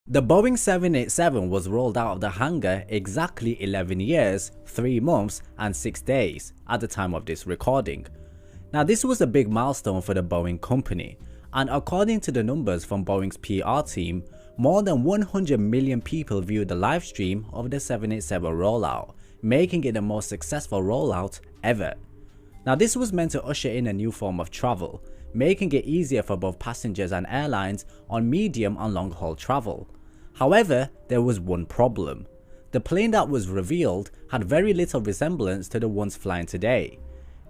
The Boeing 787 was rolled out of the hangar exactly 11 years, 3 months and 6 days at the time of this recording. Now this was a big milestone for the Boeing company, and according to the numbers from Boeing's PR team, more than 100 million people viewed the live stream of the 787 rollout, making it the most successful rollout ever. Now this was meant to usher in a new form of travel, making it easier for both passengers and airlines on medium and long haul travel. However, there was one problem. The plane that was revealed had very little resemblance to the ones flying today.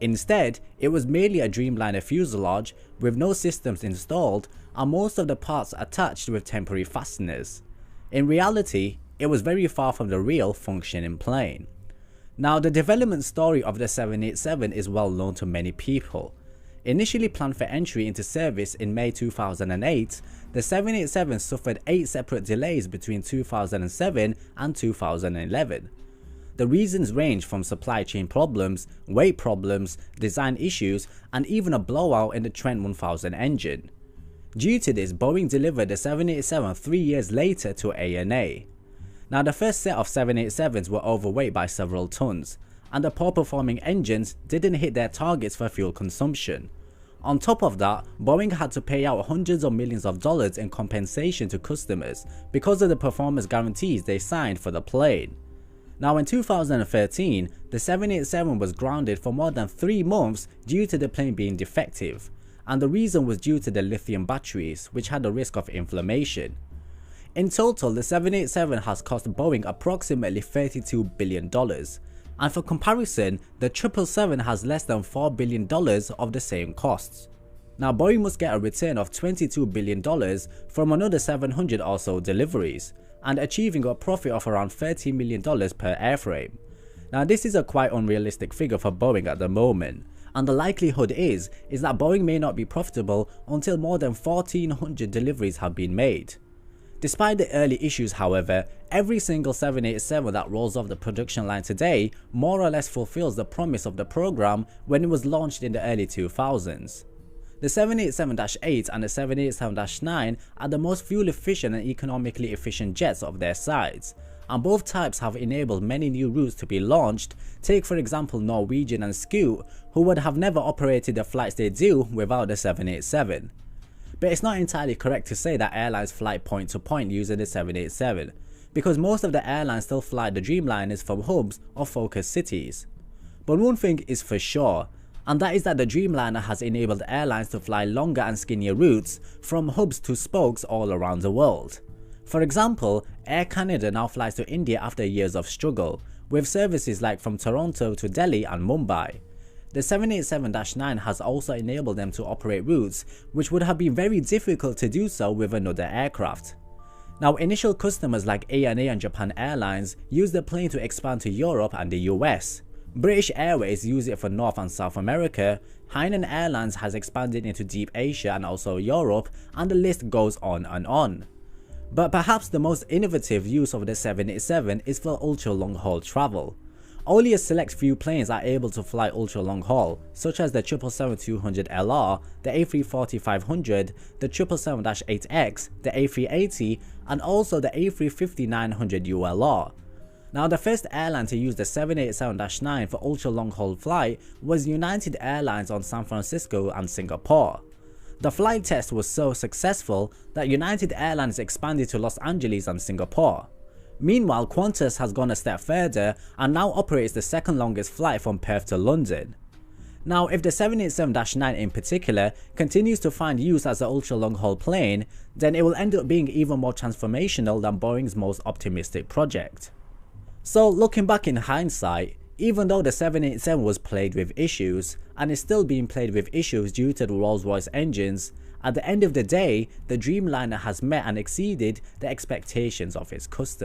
Instead, it was merely a Dreamliner fuselage with no systems installed and most of the parts attached with temporary fasteners. In reality, it was very far from the real functioning plane. Now, the development story of the 787 is well known to many people. Initially planned for entry into service in May 2008, the 787 suffered 8 separate delays between 2007 and 2011. The reasons range from supply chain problems, weight problems, design issues, and even a blowout in the Trent 1000 engine. Due to this, Boeing delivered the 787 3 years later to ANA. Now the first set of 787s were overweight by several tons, and the poor performing engines didn't hit their targets for fuel consumption. On top of that, Boeing had to pay out hundreds of millions of dollars in compensation to customers because of the performance guarantees they signed for the plane. Now in 2013, the 787 was grounded for more than 3 months due to the plane being defective, and the reason was due to the lithium batteries, which had a risk of inflammation. In total, the 787 has cost Boeing approximately $32 billion. And for comparison, the 777 has less than $4 billion of the same costs. Now Boeing must get a return of $22 billion from another 700 or so deliveries, and achieving a profit of around $30 million per airframe. Now this is a quite unrealistic figure for Boeing at the moment, and the likelihood is that Boeing may not be profitable until more than 1,400 deliveries have been made. Despite the early issues, however, every single 787 that rolls off the production line today more or less fulfills the promise of the program when it was launched in the early 2000s. The 787-8 and the 787-9 are the most fuel efficient and economically efficient jets of their size, and both types have enabled many new routes to be launched. Take for example Norwegian and Scoot, who would have never operated the flights they do without the 787. But it's not entirely correct to say that airlines fly point to point using the 787, because most of the airlines still fly the Dreamliners from hubs or focus cities. But one thing is for sure, and that is that the Dreamliner has enabled airlines to fly longer and skinnier routes from hubs to spokes all around the world. For example, Air Canada now flies to India after years of struggle, with services like from Toronto to Delhi and Mumbai. The 787-9 has also enabled them to operate routes which would have been very difficult to do so with another aircraft. Now initial customers like ANA and Japan Airlines use the plane to expand to Europe and the US. British Airways use it for North and South America, Hainan Airlines has expanded into deep Asia and also Europe, and the list goes on and on. But perhaps the most innovative use of the 787 is for ultra long haul travel. Only a select few planes are able to fly ultra long haul, such as the 777-200LR, the A340-500, the 777-8X, the A380, and also the A350-900 ULR. Now the first airline to use the 787-9 for ultra long haul flight was United Airlines on San Francisco and Singapore. The flight test was so successful that United Airlines expanded to Los Angeles and Singapore. Meanwhile, Qantas has gone a step further and now operates the second longest flight from Perth to London. Now if the 787-9 in particular continues to find use as an ultra long haul plane, then it will end up being even more transformational than Boeing's most optimistic project. So looking back in hindsight, even though the 787 was plagued with issues, and is still being plagued with issues due to the Rolls-Royce engines, at the end of the day, the Dreamliner has met and exceeded the expectations of its customers.